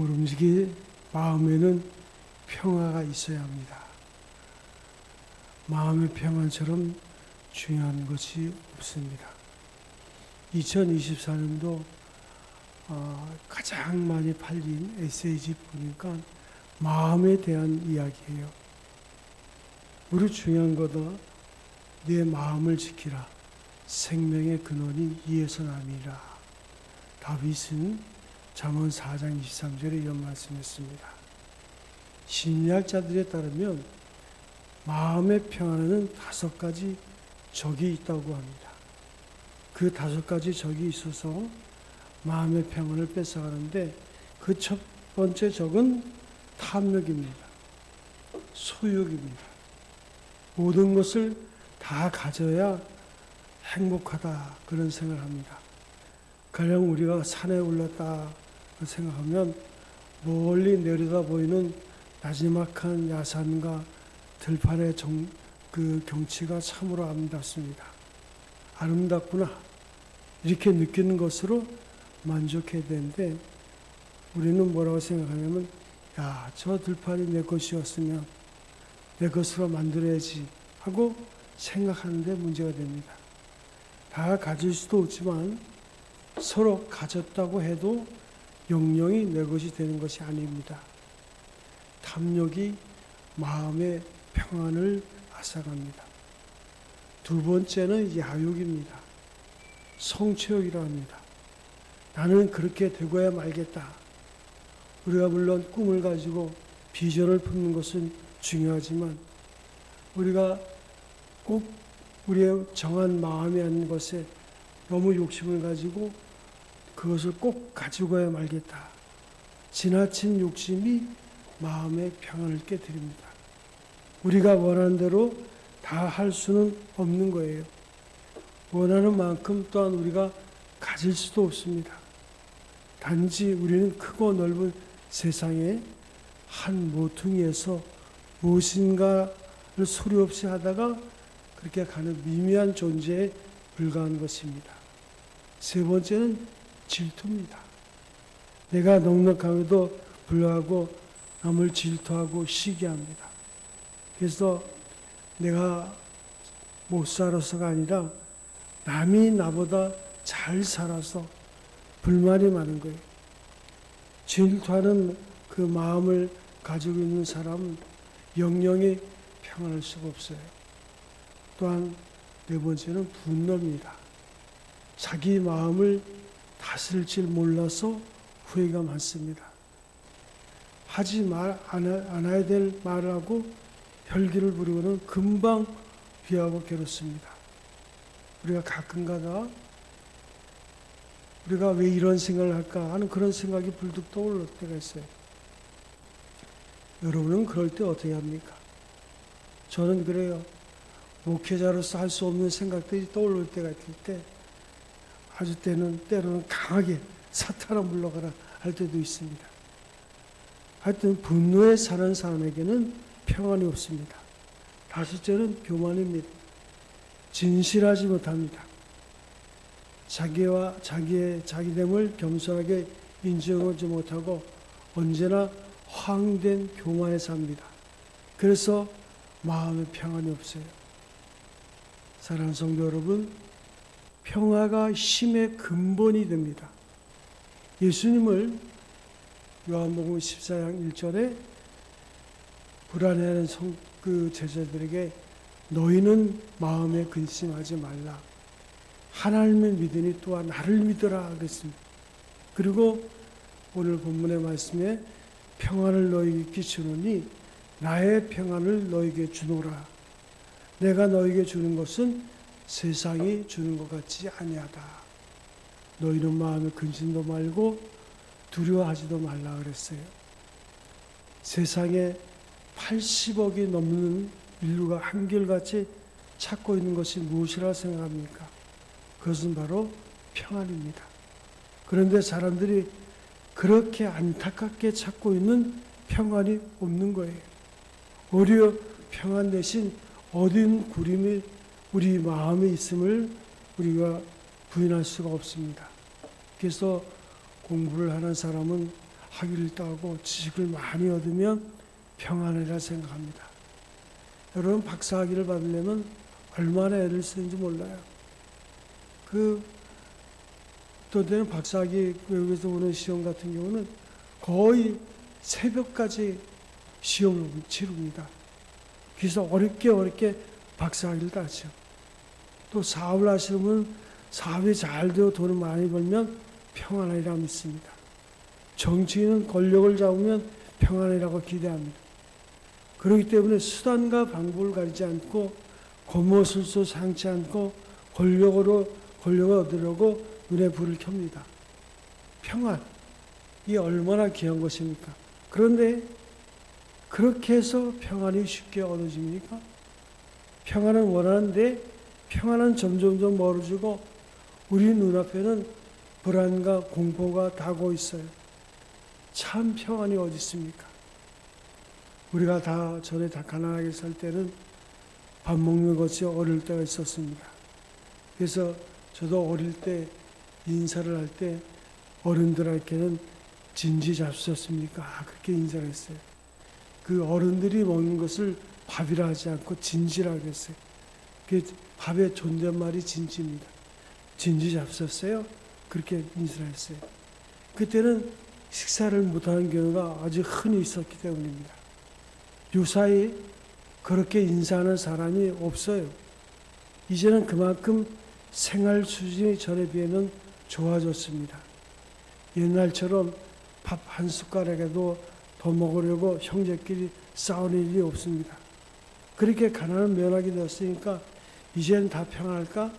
모름지기 마음에는 평화가 있어야 합니다. 마음의 평안처럼 중요한 것이 없습니다. 2024년도 가장 많이 팔린 에세이집 보니까 마음에 대한 이야기예요. 우리 중요한 거다. 내 마음을 지키라. 생명의 근원이 이에서 남이라. 다윗은 잠언 4장 23절에 이런 말씀했습니다. 심리학자들에 따르면 마음의 평안에는 5가지 적이 있다고 합니다. 그 5가지 적이 있어서 마음의 평안을 뺏어가는데 그 첫 번째 적은 탐욕입니다. 소욕입니다. 모든 것을 다 가져야 행복하다 그런 생각을 합니다. 가령 우리가 산에 올랐다 생각하면 멀리 내려다 보이는 나지막한 야산과 들판의 그 경치가 참으로 아름답습니다. 아름답구나 이렇게 느끼는 것으로 만족해야 되는데 우리는 뭐라고 생각하냐면 야, 저 들판이 내 것이었으면 내 것으로 만들어야지 하고 생각하는데 문제가 됩니다. 다 가질 수도 없지만 서로 가졌다고 해도 영영이 내 것이 되는 것이 아닙니다. 탐욕이 마음의 평안을 앗아갑니다. 두 번째는 야욕입니다. 성취욕이라 합니다. 나는 그렇게 되고야 말겠다. 우리가 물론 꿈을 가지고 비전을 품는 것은 중요하지만 우리가 꼭 우리의 정한 마음에 있는 것에 너무 욕심을 가지고 그것을 꼭 가지고 가야 말겠다. 지나친 욕심이 마음의 평안을 깨뜨립니다. 우리가 원하는 대로 다 할 수는 없는 거예요. 원하는 만큼 또한 우리가 가질 수도 없습니다. 단지 우리는 크고 넓은 세상에 한 모퉁이에서 무엇인가를 소리 없이 하다가 그렇게 가는 미미한 존재에 불과한 것입니다. 세 번째는 질투입니다. 내가 넉넉함에도 불구하고 남을 질투하고 시기합니다. 그래서 내가 못 살아서가 아니라 남이 나보다 잘 살아서 불만이 많은 거예요. 질투하는 그 마음을 가지고 있는 사람은 영영이 평안할 수가 없어요. 또한 네 번째는 분노입니다. 자기 마음을 다스릴 줄 몰라서 후회가 많습니다. 하지 않아야 될 말을 하고 혈기를 부리고는 금방 비하고 괴롭습니다. 우리가 가끔가다 우리가 왜 이런 생각을 할까 하는 그런 생각이 불쑥 떠오를 때가 있어요. 여러분은 그럴 때 어떻게 합니까? 저는 그래요. 목회자로서 할 수 없는 생각들이 떠오를 때가 있을 때 아주 때로는 강하게 사탄아 물러가라 할 때도 있습니다. 하여튼 분노에 사는 사람에게는 평안이 없습니다. 다섯째는 교만입니다. 진실하지 못합니다. 자기됨을 겸손하게 인정하지 못하고 언제나 허황된 교만에 삽니다. 그래서 마음에 평안이 없어요. 사랑하는 성도 여러분, 평화가 힘의 근본이 됩니다. 예수님을 요한복음 14장 1절에 불안해하는 그 제자들에게 너희는 마음에 근심하지 말라. 하나님을 믿으니 또한 나를 믿으라 그랬습니다. 그리고 오늘 본문의 말씀에 평안을 너희에게 끼치노니 나의 평안을 너희에게 주노라. 내가 너희에게 주는 것은 세상이 주는 것 같지 아니하다. 너희는 마음에 근심도 말고 두려워하지도 말라 그랬어요. 세상에 80억이 넘는 인류가 한결같이 찾고 있는 것이 무엇이라 생각합니까? 그것은 바로 평안입니다. 그런데 사람들이 그렇게 안타깝게 찾고 있는 평안이 없는 거예요. 오히려 평안 대신 어두운 구름이 우리 마음에 있음을 우리가 부인할 수가 없습니다. 그래서 공부를 하는 사람은 학위를 따고 지식을 많이 얻으면 평안이라 생각합니다. 여러분 박사학위를 받으려면 얼마나 애를 쓰는지 몰라요. 또 때는 박사학위 외국에서 보는 시험 같은 경우는 거의 새벽까지 시험을 치릅니다. 그래서 어렵게 박사학위를 따죠. 또 사업을 하시는 분은 사업이 잘 되어 돈을 많이 벌면 평안이라 믿습니다. 정치인은 권력을 잡으면 평안이라고 기대합니다. 그렇기 때문에 수단과 방법을 가리지 않고 겉모술수 상치 않고 권력을 얻으려고 눈에 불을 켭니다. 평안, 이게 얼마나 귀한 것입니까? 그런데 그렇게 해서 평안이 쉽게 얻어집니까? 평안은 원하는데 평안은 점점 멀어지고 우리 눈앞에는 불안과 공포가 다가오고 있어요. 참 평안이 어디 있습니까? 우리가 전에 다 가난하게 살 때는 밥 먹는 것이 어려울 때가 있었습니다. 그래서 저도 어릴 때 인사를 할 때 어른들에게는 진지 잡수셨습니까? 그렇게 인사를 했어요. 그 어른들이 먹는 것을 밥이라 하지 않고 진지라고 했어요. 그 밥의 존댓말이 진지입니다. 진지 잡수셨어요? 그렇게 인사를 했어요. 그때는 식사를 못하는 경우가 아주 흔히 있었기 때문입니다. 요사이 그렇게 인사하는 사람이 없어요. 이제는 그만큼 생활 수준이 전에 비해는 좋아졌습니다. 옛날처럼 밥 한 숟가락에도 더 먹으려고 형제끼리 싸우는 일이 없습니다. 그렇게 가난한 면학이 되었으니까 이제는 다 평안할까?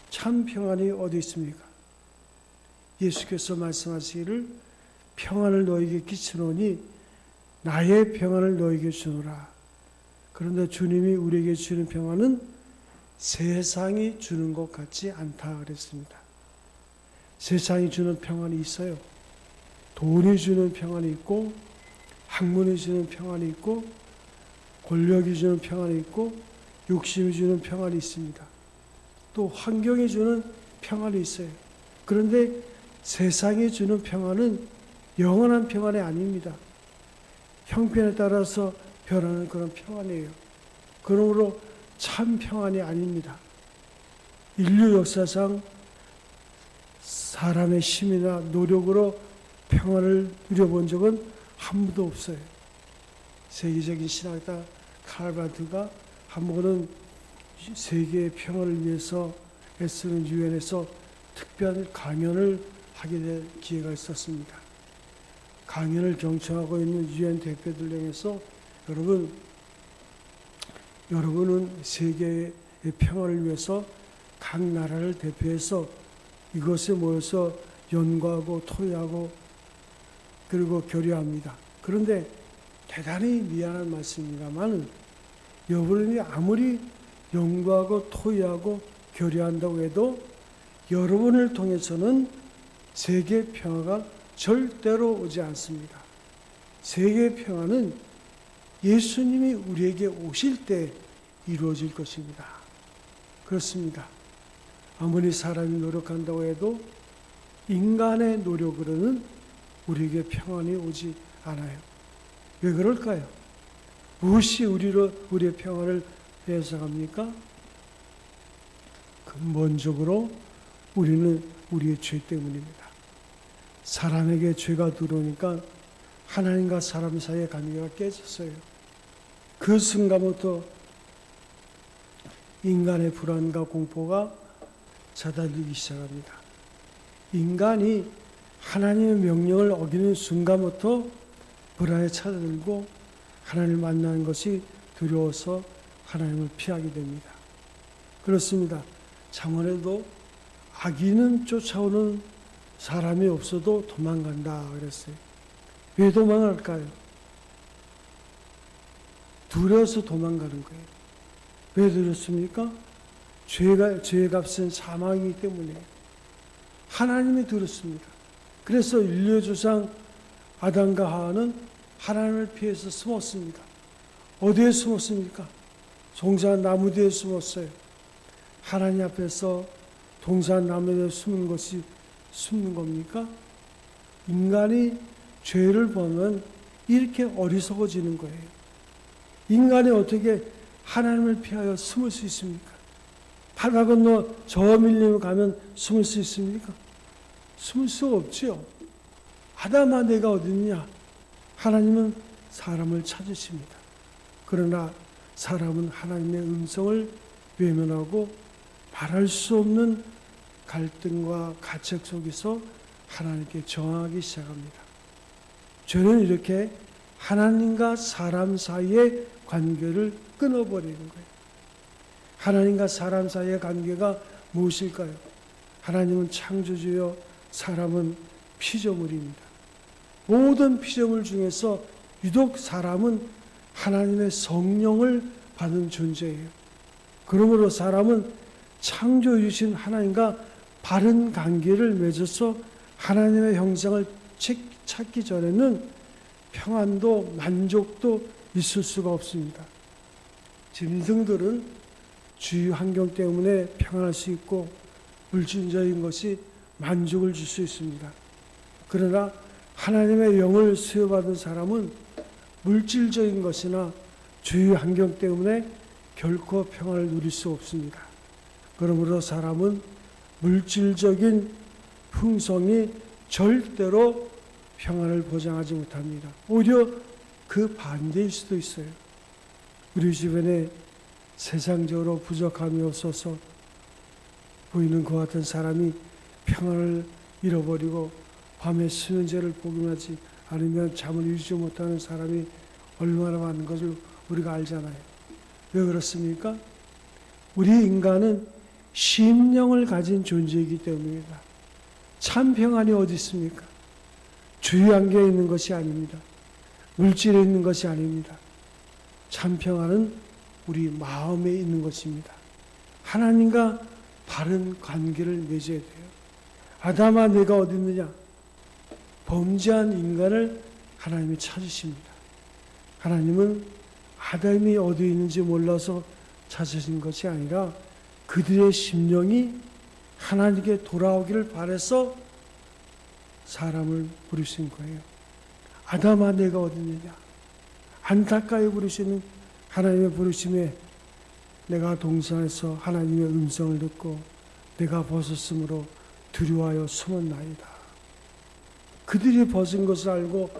참 평안이 어디 있습니까? 예수께서 말씀하시기를 평안을 너에게 끼치노니 나의 평안을 너에게 주노라. 그런데 주님이 우리에게 주는 평안은 세상이 주는 것 같지 않다 그랬습니다. 세상이 주는 평안이 있어요. 돈이 주는 평안이 있고 학문이 주는 평안이 있고 권력이 주는 평안이 있고 욕심이 주는 평안이 있습니다. 또 환경이 주는 평안이 있어요. 그런데 세상이 주는 평안은 영원한 평안이 아닙니다. 형편에 따라서 변하는 그런 평안이에요. 그러므로 참 평안이 아닙니다. 인류 역사상 사람의 힘이나 노력으로 평안을 누려본 적은 한 번도 없어요. 세계적인 신학자 칼바트가 한 번은 세계의 평화를 위해서 애쓰는 유엔에서 특별 강연을 하게 될 기회가 있었습니다. 강연을 경청하고 있는 유엔 대표들 중에서 여러분은 세계의 평화를 위해서 각 나라를 대표해서 이것에 모여서 연구하고 토의하고 그리고 교류합니다. 그런데 대단히 미안한 말씀입니다만 여러분이 아무리 연구하고 토의하고 교류한다고 해도 여러분을 통해서는 세계 평화가 절대로 오지 않습니다. 세계 평화는 예수님이 우리에게 오실 때 이루어질 것입니다. 그렇습니다. 아무리 사람이 노력한다고 해도 인간의 노력으로는 우리에게 평안이 오지 않아요. 왜 그럴까요? 무엇이 우리의 평안을 빼앗아갑니까? 근본적으로 우리는 우리의 죄 때문입니다. 사람에게 죄가 들어오니까 하나님과 사람 사이의 관계가 깨졌어요. 그 순간부터 인간의 불안과 공포가 찾아들기 시작합니다. 인간이 하나님의 명령을 어기는 순간부터 불안에 찾아들고 하나님을 만나는 것이 두려워서 하나님을 피하게 됩니다. 그렇습니다. 잠언에도 악인은 쫓아오는 사람이 없어도 도망간다 그랬어요. 왜 도망갈까요? 두려워서 도망가는 거예요. 왜 두렵습니까? 죄의 값은 사망이기 때문에 하나님이 두렵습니다. 그래서 인류의 조상 아담과 하와는 하나님을 피해서 숨었습니다. 어디에 숨었습니까? 동산 나무 뒤에 숨었어요. 하나님 앞에서 동산 나무에 숨는 것이 숨는 겁니까? 인간이 죄를 보면 이렇게 어리석어지는 거예요. 인간이 어떻게 하나님을 피하여 숨을 수 있습니까? 바다 건너 저 밀림을 가면 숨을 수 있습니까? 숨을 수 없지요. 아담아 내가 어디 있냐? 하나님은 사람을 찾으십니다. 그러나 사람은 하나님의 음성을 외면하고 말할 수 없는 갈등과 가책 속에서 하나님께 저항하기 시작합니다. 죄는 이렇게 하나님과 사람 사이의 관계를 끊어버리는 거예요. 하나님과 사람 사이의 관계가 무엇일까요? 하나님은 창조주요, 사람은 피조물입니다. 모든 피조물 중에서 유독 사람은 하나님의 성령을 받은 존재예요. 그러므로 사람은 창조주신 하나님과 바른 관계를 맺어서 하나님의 형상을 찾기 전에는 평안도 만족도 있을 수가 없습니다. 짐승들은 주위 환경 때문에 평안할 수 있고 물질적인 것이 만족을 줄 수 있습니다. 그러나 하나님의 영을 수여받은 사람은 물질적인 것이나 주위 환경 때문에 결코 평안을 누릴 수 없습니다. 그러므로 사람은 물질적인 풍성이 절대로 평안을 보장하지 못합니다. 오히려 그 반대일 수도 있어요. 우리 주변에 세상적으로 부족함이 없어서 보이는 그 같은 사람이 평안을 잃어버리고 밤에 수면제를 복용하지 않으면 잠을 이루지 못하는 사람이 얼마나 많은 것을 우리가 알잖아요. 왜 그렇습니까? 우리 인간은 심령을 가진 존재이기 때문입니다. 참 평안이 어디 있습니까? 주위 환경에 있는 것이 아닙니다. 물질에 있는 것이 아닙니다. 참 평안은 우리 마음에 있는 것입니다. 하나님과 바른 관계를 맺어야 돼요. 아담아 내가 어디 있느냐? 범죄한 인간을 하나님이 찾으십니다. 하나님은 아담이 어디 있는지 몰라서 찾으신 것이 아니라 그들의 심령이 하나님께 돌아오기를 바라서 사람을 부르신 거예요. 아담아 내가 어디 있느냐? 안타까이 부르시는 하나님의 부르심에 내가 동산에서 하나님의 음성을 듣고 내가 벗었으므로 두려워하여 숨었나이다. 그들이 벗은 것을 알고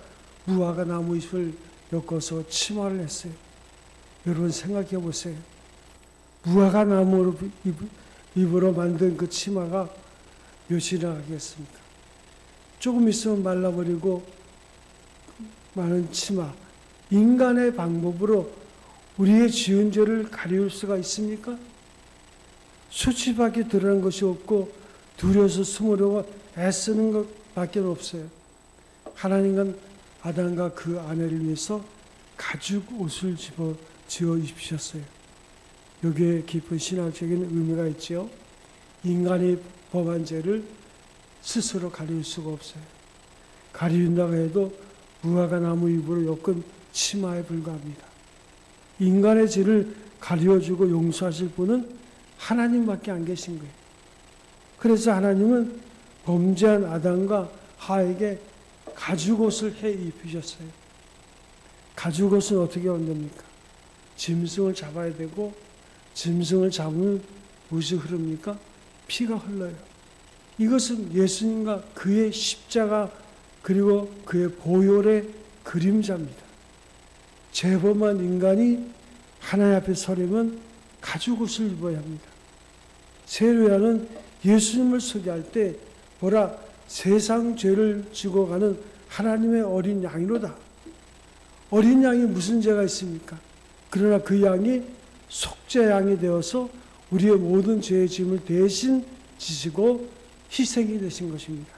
무화과 나무 잎을 엮어서 치마를 했어요. 여러분 생각해 보세요. 무화과 나무 잎으로 만든 그 치마가 몇이나 하겠습니까? 조금 있으면 말라버리고 많은 치마. 인간의 방법으로 우리의 지은 죄를 가리울 수가 있습니까? 수치밖에 드러난 것이 없고 두려워서 숨으려고 애쓰는 것밖에 없어요. 하나님은 아담과 그 아내를 위해서 가죽 옷을 지어 입히셨어요. 여기에 깊은 신학적인 의미가 있지요. 인간이 범한 죄를 스스로 가리울 수가 없어요. 가리운다고 해도 무화과 나무 잎으로 엮은 치마에 불과합니다. 인간의 죄를 가리워주고 용서하실 분은 하나님밖에 안 계신 거예요. 그래서 하나님은 범죄한 아담과 하에게 가죽옷을 해 입히셨어요. 가죽옷은 어떻게 만듭니까? 짐승을 잡아야 되고 짐승을 잡으면 무엇이 흐릅니까? 피가 흘러요. 이것은 예수님과 그의 십자가 그리고 그의 보혈의 그림자입니다. 죄범한 인간이 하나님 앞에 서려면 가죽옷을 입어야 합니다. 세례요한은 예수님을 소개할 때 보라 세상 죄를 지고 가는 하나님의 어린 양이로다. 어린 양이 무슨 죄가 있습니까? 그러나 그 양이 속죄 양이 되어서 우리의 모든 죄의 짐을 대신 지시고 희생이 되신 것입니다.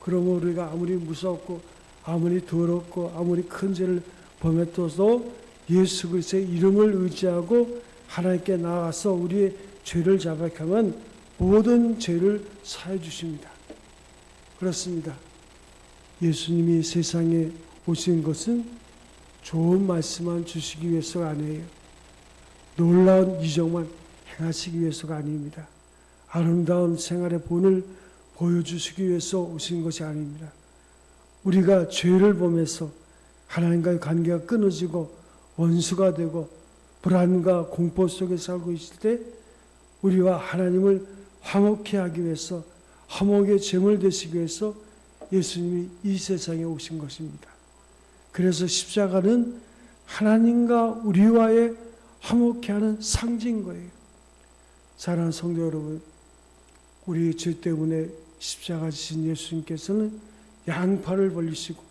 그러면 우리가 아무리 무섭고 아무리 더럽고 아무리 큰 죄를 범했어도 예수 그리스도의 이름을 의지하고 하나님께 나아가서 우리의 죄를 자백하면 모든 죄를 사해 주십니다. 그렇습니다. 예수님이 세상에 오신 것은 좋은 말씀만 주시기 위해서가 아니에요. 놀라운 이적만 행하시기 위해서가 아닙니다. 아름다운 생활의 본을 보여주시기 위해서 오신 것이 아닙니다. 우리가 죄를 범해서 하나님과의 관계가 끊어지고 원수가 되고 불안과 공포 속에 살고 있을 때 우리와 하나님을 화목케 하기 위해서, 화목의 제물 되시기 위해서 예수님이 이 세상에 오신 것입니다. 그래서 십자가는 하나님과 우리와의 화목케 하는 상징인 거예요. 사랑하는 성도 여러분, 우리의 죄 때문에 십자가 지신 예수님께서는 양팔을 벌리시고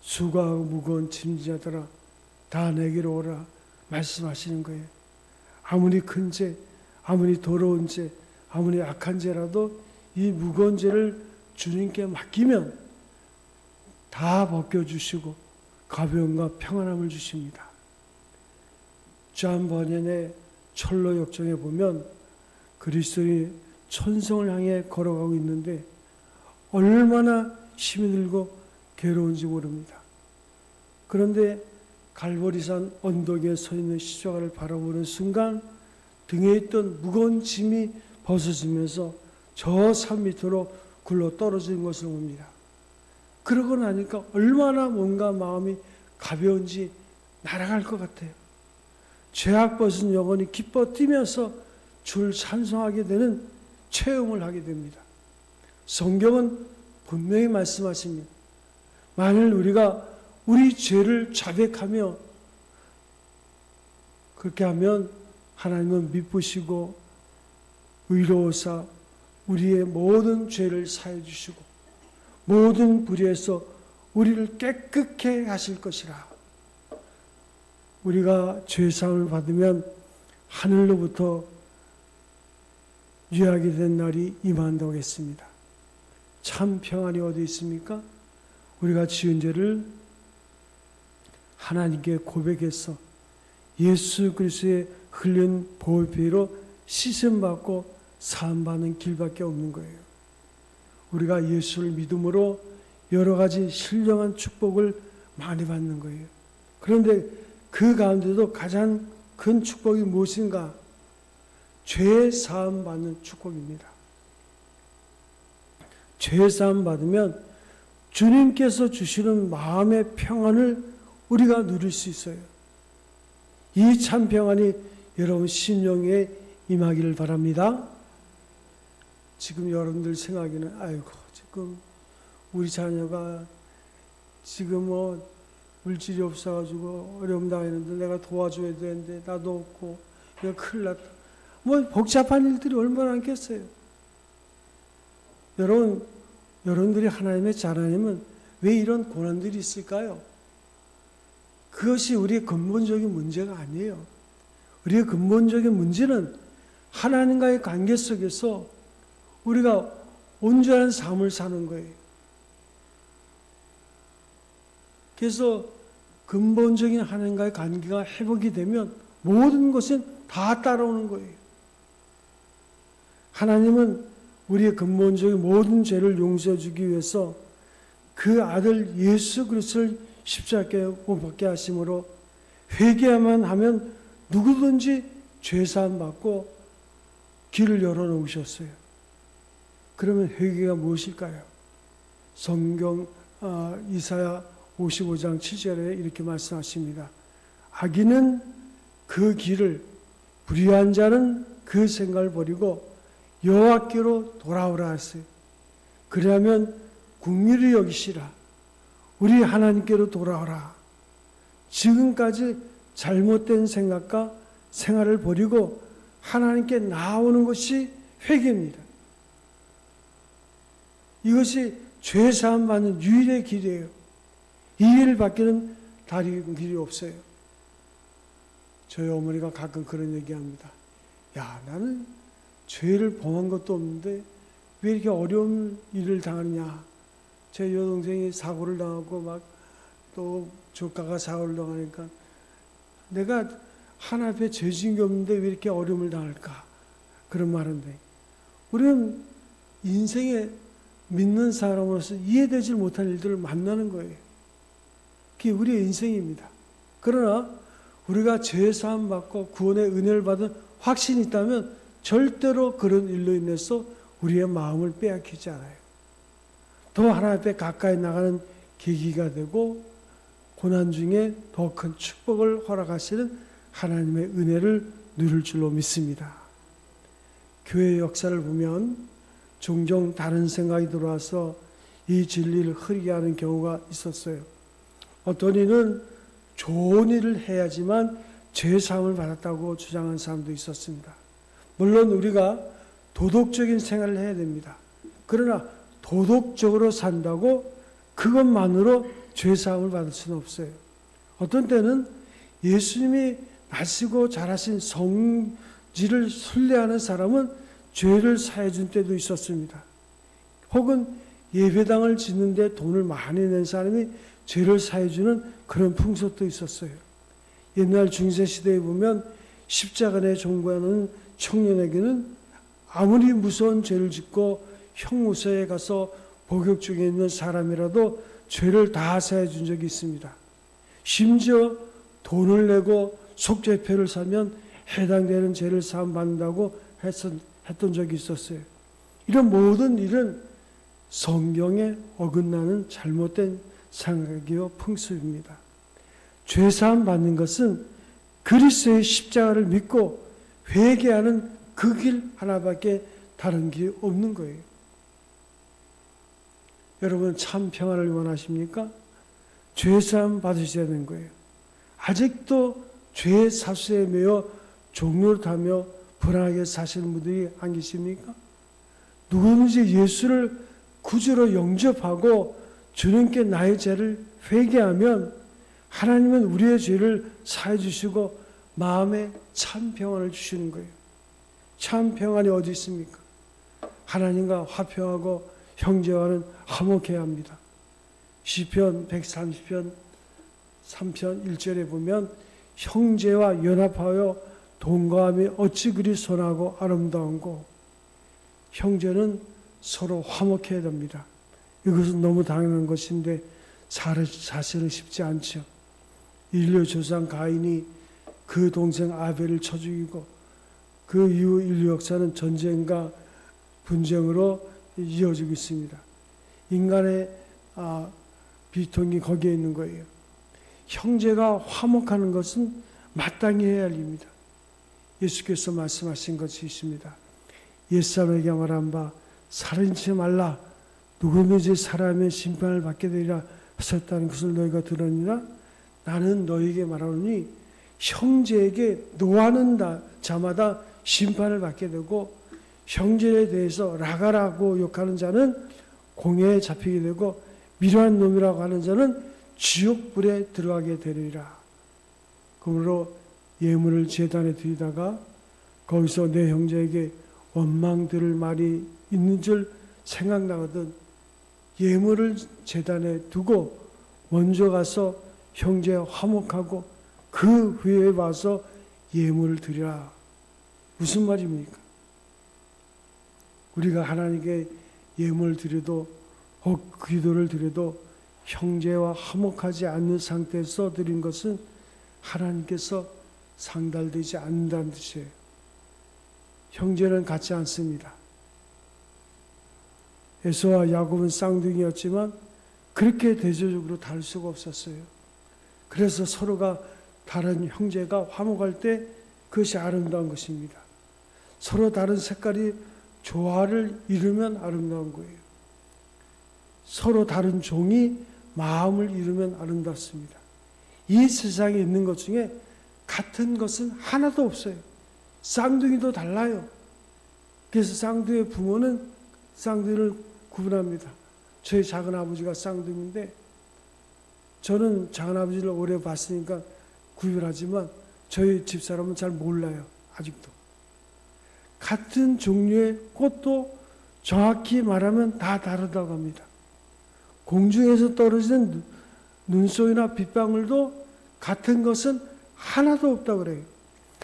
수고하고 무거운 짐자들아 다 내게로 오라 말씀하시는 거예요. 아무리 큰 죄, 아무리 더러운 죄, 아무리 악한 죄라도 이 무거운 죄를 주님께 맡기면 다 벗겨주시고 가벼움과 평안함을 주십니다. 존 버년의 철로 역정에 보면 그리스도인이 천성을 향해 걸어가고 있는데 얼마나 힘이 들고 괴로운지 모릅니다. 그런데 갈보리산 언덕에 서 있는 십자가를 바라보는 순간 등에 있던 무거운 짐이 벗어지면서 저 산 밑으로 굴러 떨어지는 것을 봅니다. 그러고 나니까 얼마나 뭔가 마음이 가벼운지 날아갈 것 같아요. 죄악 벗은 영혼이 기뻐 뛰면서 주를 찬송하게 되는 체험을 하게 됩니다. 성경은 분명히 말씀하십니다. 만일 우리가 우리 죄를 자백하며 그렇게 하면 하나님은 미쁘시고 의로우사 우리의 모든 죄를 사해 주시고 모든 불의에서 우리를 깨끗게 하실 것이라. 우리가 죄사함을 받으면 하늘로부터 유하게 된 날이 임한다고 했습니다. 참 평안이 어디 있습니까? 우리가 지은 죄를 하나님께 고백해서 예수 그리스도의 흘린 보혈피로 씻음받고 사함받는 길밖에 없는 거예요. 우리가 예수를 믿음으로 여러 가지 신령한 축복을 많이 받는 거예요. 그런데 그 가운데도 가장 큰 축복이 무엇인가? 죄 사함 받는 축복입니다. 죄 사함 받으면 주님께서 주시는 마음의 평안을 우리가 누릴 수 있어요. 이 참 평안이 여러분 심령에 임하기를 바랍니다. 지금 여러분들 생각에는 아이고 지금 우리 자녀가 지금 물질이 없어가지고 어려움 당했는데 내가 도와줘야 되는데 나도 없고 내가 큰일 났다. 복잡한 일들이 얼마나 많겠어요. 여러분들이 하나님의 자녀님은 왜 이런 고난들이 있을까요? 그것이 우리의 근본적인 문제가 아니에요. 우리의 근본적인 문제는 하나님과의 관계 속에서 우리가 온전한 삶을 사는 거예요. 그래서 근본적인 하나님과의 관계가 회복이 되면 모든 것은 다 따라오는 거예요. 하나님은 우리의 근본적인 모든 죄를 용서해 주기 위해서 그 아들 예수 그리스도를 십자가에 못 박게 하심으로 회개만 하면 누구든지 죄사함 받고 길을 열어놓으셨어요. 그러면 회개가 무엇일까요? 성경 이사야 55장 7절에 이렇게 말씀하십니다. 악인은 그 길을, 불의한 자는 그 생각을 버리고 여호와께로 돌아오라 하세요. 그러면 긍휼히 여기시라. 우리 하나님께로 돌아오라. 지금까지 잘못된 생각과 생활을 버리고 하나님께 나오는 것이 회개입니다. 이것이 죄사함 받는 유일의 길이에요. 이 일 밖에는 다른 길이 없어요. 저희 어머니가 가끔 그런 얘기합니다. 야, 나는 죄를 범한 것도 없는데 왜 이렇게 어려운 일을 당하느냐. 제 여동생이 사고를 당하고 막 또 조카가 사고를 당하니까 내가 하나 앞에 죄 지은 게 없는데 왜 이렇게 어려움을 당할까. 그런 말인데 우리는 인생에 믿는 사람으로서 이해되지 못할 일들을 만나는 거예요. 그게 우리의 인생입니다. 그러나 우리가 죄사함 받고 구원의 은혜를 받은 확신이 있다면 절대로 그런 일로 인해서 우리의 마음을 빼앗기지 않아요. 더 하나님 앞에 가까이 나가는 계기가 되고 고난 중에 더 큰 축복을 허락하시는 하나님의 은혜를 누릴 줄로 믿습니다. 교회 역사를 보면 종종 다른 생각이 들어와서 이 진리를 흐리게 하는 경우가 있었어요. 어떤 이는 좋은 일을 해야지만 죄사함을 받았다고 주장하는 사람도 있었습니다. 물론 우리가 도덕적인 생활을 해야 됩니다. 그러나 도덕적으로 산다고 그것만으로 죄사함을 받을 수는 없어요. 어떤 때는 예수님이 나시고 자라신 성지를 순례하는 사람은 죄를 사해 준 때도 있었습니다. 혹은 예배당을 짓는데 돈을 많이 낸 사람이 죄를 사해 주는 그런 풍속도 있었어요. 옛날 중세시대에 보면 십자가에 종구하는 청년에게는 아무리 무서운 죄를 짓고 형무소에 가서 복역 중에 있는 사람이라도 죄를 다 사해 준 적이 있습니다. 심지어 돈을 내고 속죄표를 사면 해당되는 죄를 사함 받는다고 했던 적이 있었어요. 이런 모든 일은 성경에 어긋나는 잘못된 생각이요 풍습입니다. 죄사함 받는 것은 그리스도의 십자가를 믿고 회개하는 그 길 하나밖에 다른 길이 없는 거예요. 여러분 참 평안을 원하십니까? 죄사함 받으셔야 되는 거예요. 아직도 죄 사수에 매여 종노릇하며 불안하게 사시는 분들이 안 계십니까? 누구든지 예수를 구주로 영접하고 주님께 나의 죄를 회개하면 하나님은 우리의 죄를 사해 주시고 마음에 참 평안을 주시는 거예요. 참 평안이 어디 있습니까? 하나님과 화평하고 형제와는 화목해야 합니다. 시편 130편 3편 1절에 보면 형제와 연합하여 동거함이 어찌 그리 선하고 아름다운고. 형제는 서로 화목해야 됩니다. 이것은 너무 당연한 것인데 사실은 쉽지 않죠. 인류 조상 가인이 그 동생 아벨을 쳐 죽이고 그 이후 인류 역사는 전쟁과 분쟁으로 이어지고 있습니다. 인간의 비통이 거기에 있는 거예요. 형제가 화목하는 것은 마땅히 해야 할 일입니다. 예수께서 말씀하신 것이 있습니다. 옛사람에게 말한 바 살인치 말라 누구든지 살아하면 심판을 받게 되리라 하셨다는 것을 너희가 들었느냐? 나는 너희에게 말하노니 형제에게 노하는 자마다 심판을 받게 되고 형제에 대해서 라가라고 욕하는 자는 공회에 잡히게 되고 미련한 놈이라고 하는 자는 지옥불에 들어가게 되리라. 그러므로 예물을 제단에 드리다가 거기서 내 형제에게 원망 들을 말이 있는 줄 생각나거든 예물을 제단에 두고 먼저 가서 형제와 화목하고 그 후에 와서 예물을 드리라. 무슨 말입니까? 우리가 하나님께 예물을 드려도 혹 기도를 드려도 형제와 화목하지 않는 상태에서 드린 것은 하나님께서 상달되지 않는다는 뜻이에요. 형제는 같지 않습니다. 에서와 야곱은 쌍둥이였지만 그렇게 대조적으로 다를 수가 없었어요. 그래서 서로가 다른 형제가 화목할 때 그것이 아름다운 것입니다. 서로 다른 색깔이 조화를 이루면 아름다운 거예요. 서로 다른 종이 마음을 이루면 아름답습니다. 이 세상에 있는 것 중에 같은 것은 하나도 없어요. 쌍둥이도 달라요. 그래서 쌍둥이의 부모는 쌍둥이를 구분합니다. 저희 작은아버지가 쌍둥이인데 저는 작은아버지를 오래 봤으니까 구별하지만 저희 집사람은 잘 몰라요. 아직도. 같은 종류의 꽃도 정확히 말하면 다 다르다고 합니다. 공중에서 떨어지는 눈송이나 빗방울도 같은 것은 하나도 없다고 그래요.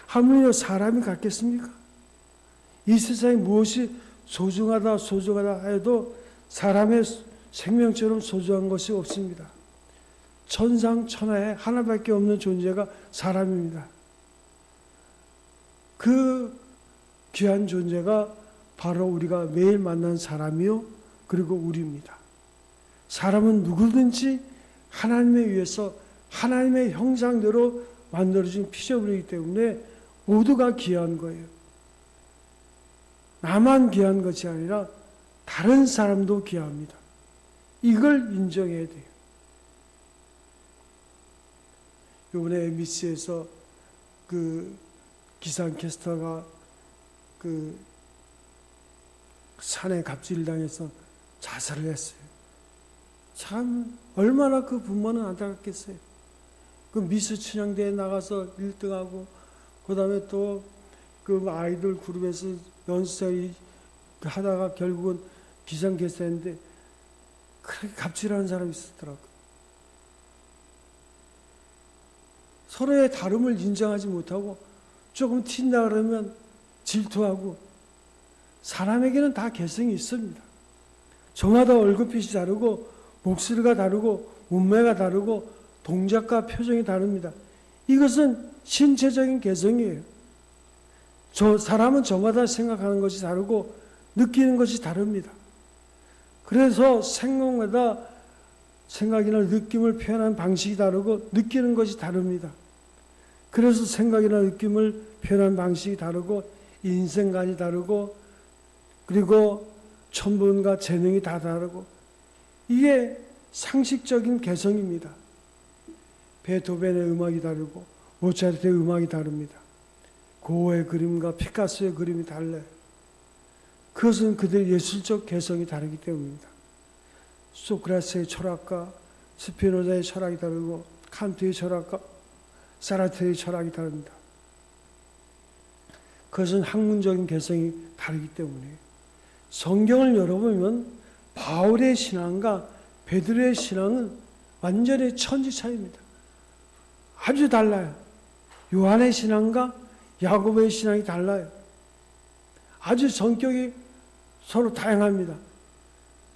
하물며 사람이 같겠습니까? 이 세상에 무엇이 소중하다 해도 사람의 생명처럼 소중한 것이 없습니다. 천상천하에 하나밖에 없는 존재가 사람입니다. 그 귀한 존재가 바로 우리가 매일 만난 사람이요 그리고 우리입니다. 사람은 누구든지 하나님에 의해서 하나님의 형상대로 만들어진 피조물이기 때문에 모두가 귀한 거예요. 나만 귀한 것이 아니라 다른 사람도 귀합니다. 이걸 인정해야 돼요. 이번에 MBC에서 그 기상캐스터가 그 산에 갑질을 당해서 자살을 했어요. 참 얼마나 그 부모는 안타깝겠어요. 그 미스 춘향대에 나가서 1등하고 그 다음에 또 그 아이돌 그룹에서 연습생 하다가 결국은 기상캐스터 했는데 그렇게 갑질하는 사람이 있었더라고요. 서로의 다름을 인정하지 못하고 조금 튄다 그러면 질투하고, 사람에게는 다 개성이 있습니다. 저마다 얼굴빛이 다르고 목소리가 다르고 몸매가 다르고 동작과 표정이 다릅니다. 이것은 신체적인 개성이에요. 사람은 저마다 생각하는 것이 다르고 느끼는 것이 다릅니다. 그래서 생각마다 생각이나 느낌을 표현하는 방식이 다르고 느끼는 것이 다릅니다. 그래서 생각이나 느낌을 표현하는 방식이 다르고 인생관이 다르고 그리고 천분과 재능이 다 다르고, 이게 상식적인 개성입니다. 베토벤의 음악이 다르고 모차르트의 음악이 다릅니다. 고흐의 그림과 피카소의 그림이 달라요. 그것은 그들의 예술적 개성이 다르기 때문입니다. 소크라테스의 철학과 스피노자의 철학이 다르고 칸트의 철학과 사르트르의 철학이 다릅니다. 그것은 학문적인 개성이 다르기 때문에 성경을 열어보면 바울의 신앙과 베드로의 신앙은 완전히 천지 차이입니다. 아주 달라요. 요한의 신앙과 야고보의 신앙이 달라요. 아주 성격이 서로 다양합니다.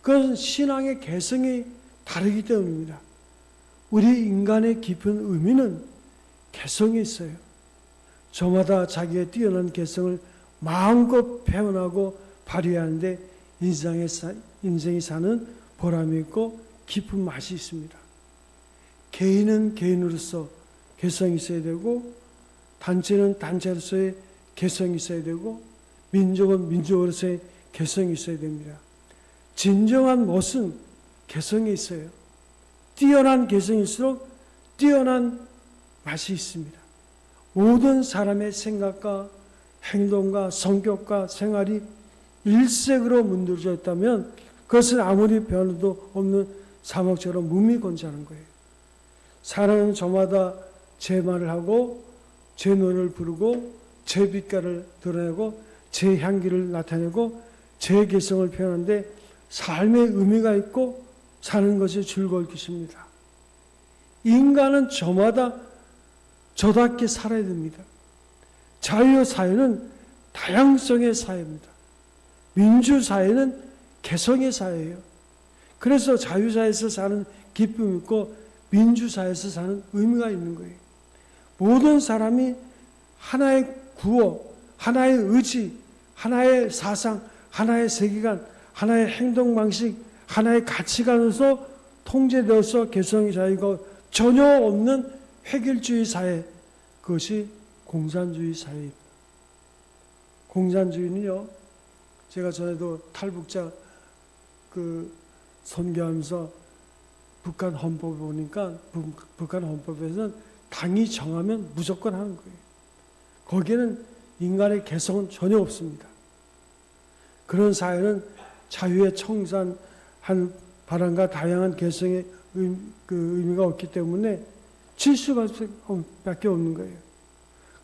그것은 신앙의 개성이 다르기 때문입니다. 우리 인간의 깊은 의미는 개성이 있어요. 저마다 자기의 뛰어난 개성을 마음껏 표현하고 발휘하는데 인생이 사는 보람이 있고 깊은 맛이 있습니다. 개인은 개인으로서 개성이 있어야 되고, 단체는 단체로서의 개성이 있어야 되고, 민족은 민족으로서의 개성이 있어야 됩니다. 진정한 멋은 개성이 있어요. 뛰어난 개성일수록 뛰어난 맛이 있습니다. 모든 사람의 생각과 행동과 성격과 생활이 일색으로 문드러져 있다면 그것은 아무리 변화도 없는 사막처럼 무미건조한 거예요. 사람은 저마다 제 말을 하고 제 노래를 부르고 제 빛깔을 드러내고 제 향기를 나타내고 제 개성을 표현하는데 삶의 의미가 있고 사는 것이 즐거울 것입니다. 인간은 저마다 저답게 살아야 됩니다. 자유사회는 다양성의 사회입니다. 민주사회는 개성의 사회예요. 그래서 자유사회에서 사는 기쁨이 있고 민주사회에서 사는 의미가 있는 거예요. 모든 사람이 하나의 구호, 하나의 의지, 하나의 사상, 하나의 세계관, 하나의 행동 방식, 하나의 가치관으로서 통제되어서 개성의 자유가 전혀 없는 획일주의 사회, 그것이 공산주의 사회입니다. 공산주의는요, 제가 전에도 탈북자 선교하면서 북한 헌법을 보니까 북한 헌법에서는 당이 정하면 무조건 하는 거예요. 거기에는 인간의 개성은 전혀 없습니다. 그런 사회는 자유에 청산한 바람과 다양한 개성의 의미가 없기 때문에 질수밖에 없는 거예요.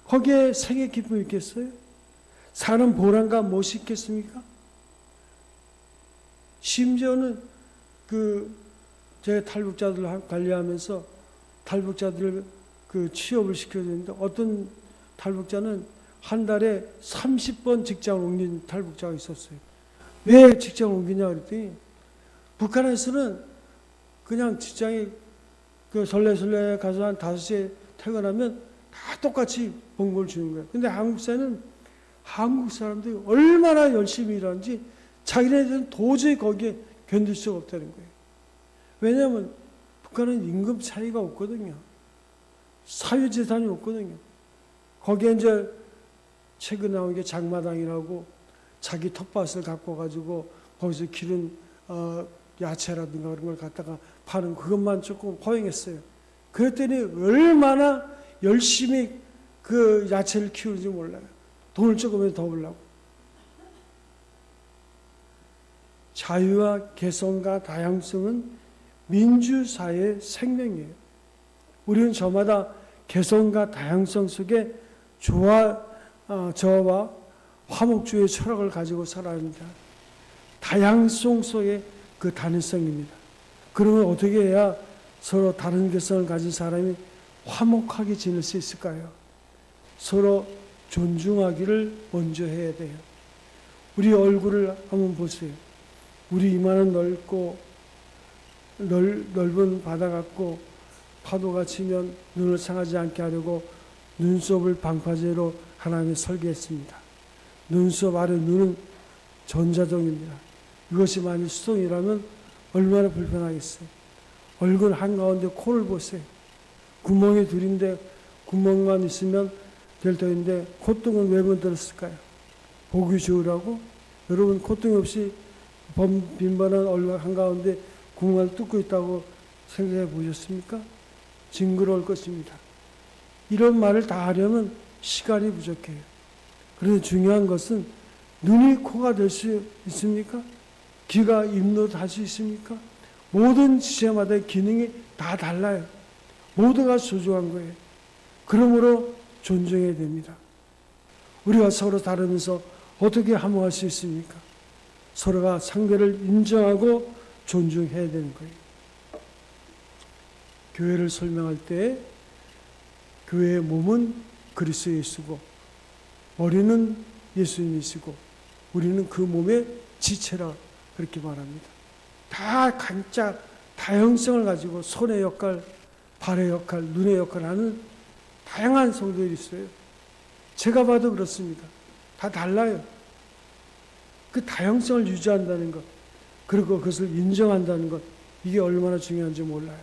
거기에 생애 기쁨이 있겠어요? 사는 보람과 무엇이 있겠습니까? 심지어는 제가 탈북자들을 관리하면서 탈북자들을 취업을 시켜야 되는데 어떤 탈북자는 한 달에 30번 직장을 옮긴 탈북자가 있었어요. 왜 직장을 옮기냐 그랬더니 북한에서는 그냥 직장에 설레설레 가서 한 5시에 퇴근하면 다 똑같이 봉급을 주는 거예요. 근데 한국 사람들이 얼마나 열심히 일하는지 자기네들은 도저히 거기에 견딜 수가 없다는 거예요. 왜냐하면 북한은 임금 차이가 없거든요. 사유재산이 없거든요. 거기에 이제 최근 나온 게 장마당이라고 자기 텃밭을 갖고 가지고 거기서 기른 야채라든가 그런 걸 갖다가 파는 그것만 조금 허용했어요. 그랬더니 얼마나 열심히 그 야채를 키우는지 몰라요. 돈을 조금이라도 더 벌려고. 자유와 개성과 다양성은 민주사회의 생명이에요. 우리는 저마다 개성과 다양성 속에 저와 화목주의 철학을 가지고 살아야 합니다. 다양성 속에 그 단일성입니다. 그러면 어떻게 해야 서로 다른 개성을 가진 사람이 화목하게 지낼 수 있을까요? 서로 존중하기를 먼저 해야 돼요. 우리 얼굴을 한번 보세요. 우리 이마는 넓고 넓은 바다 같고 파도가 치면 눈을 상하지 않게 하려고 눈썹을 방파제로 하나님이 설계했습니다. 눈썹 아래 눈은 전자동입니다. 이것이 만일 수동이라면 얼마나 불편하겠어요. 얼굴 한가운데 코를 보세요. 구멍이 둘인데 구멍만 있으면 될 터인데 콧등은 왜 만들었을까요? 보기 좋으라고? 여러분 콧등이 없이 빈번한 얼굴 한가운데 구멍을 뚫고 있다고 생각해 보셨습니까? 징그러울 것입니다. 이런 말을 다 하려면 시간이 부족해요. 그런데 중요한 것은 눈이 코가 될 수 있습니까? 귀가 입으로 할 수 있습니까? 모든 지체마다의 기능이 다 달라요. 모두가 소중한 거예요. 그러므로 존중해야 됩니다. 우리가 서로 다르면서 어떻게 화목할 수 있습니까? 서로가 상대를 인정하고 존중해야 되는 거예요. 교회를 설명할 때 교회의 몸은 그리스도 예수고 머리는 예수님이시고 우리는 그 몸의 지체라 그렇게 말합니다. 다 각자 다양성을 가지고 손의 역할, 발의 역할, 눈의 역할을 하는 다양한 성도들이 있어요. 제가 봐도 그렇습니다. 다 달라요. 그 다양성을 유지한다는 것, 그리고 그것을 인정한다는 것, 이게 얼마나 중요한지 몰라요.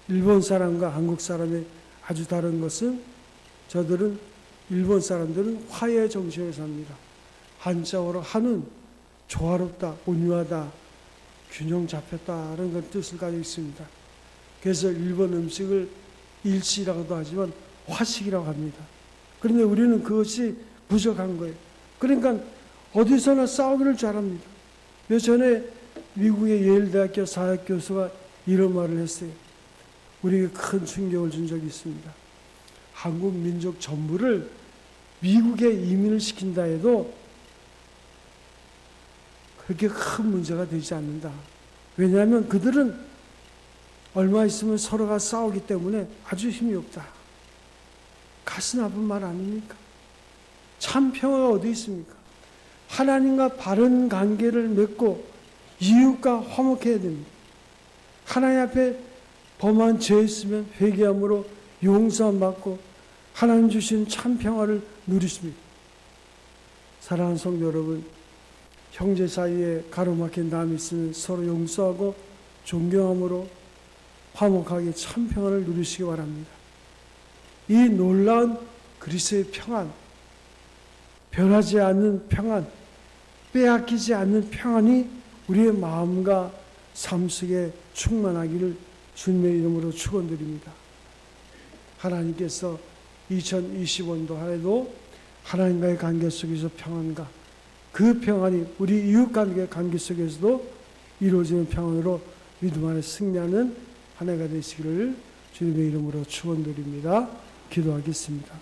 일본 사람과 한국 사람의 아주 다른 것은 저들은 일본 사람들은 화해 정신을 삽니다. 한자어로 한은 조화롭다, 온유하다, 균형 잡혔다는 그런 뜻을 가지고 있습니다. 그래서 일본 음식을 일시라고도 하지만 화식이라고 합니다. 그런데 우리는 그것이 부족한 거예요. 그러니까 어디서나 싸우기를 잘합니다. 몇 전에 미국의 예일대학교 사회교수가 이런 말을 했어요. 우리에게 큰 충격을 준 적이 있습니다. 한국 민족 전부를 미국에 이민을 시킨다 해도 그렇게 큰 문제가 되지 않는다. 왜냐하면 그들은 얼마 있으면 서로가 싸우기 때문에 아주 힘이 없다. 가슴 아픈 말 아닙니까? 참 평화가 어디 있습니까? 하나님과 바른 관계를 맺고 이웃과 화목해야 됩니다. 하나님 앞에 범한 죄 있으면 회개함으로 용서함 받고 하나님 주신 참 평화를 누리십니다. 사랑하는 성도 여러분, 형제 사이에 가로막힌 남이 있으면 서로 용서하고 존경함으로 화목하게 참 평화를 누리시기 바랍니다. 이 놀라운 그리스도의 평안, 변하지 않는 평안, 빼앗기지 않는 평안이 우리의 마음과 삶 속에 충만하기를 주님의 이름으로 축원드립니다. 하나님께서 2025년도 한 해도 하나님과의 관계 속에서 평안과 그 평안이 우리 이웃간의 관계 속에서도 이루어지는 평안으로 믿음 안에 승리하는 한 해가 되시기를 주님의 이름으로 축원드립니다. 기도하겠습니다.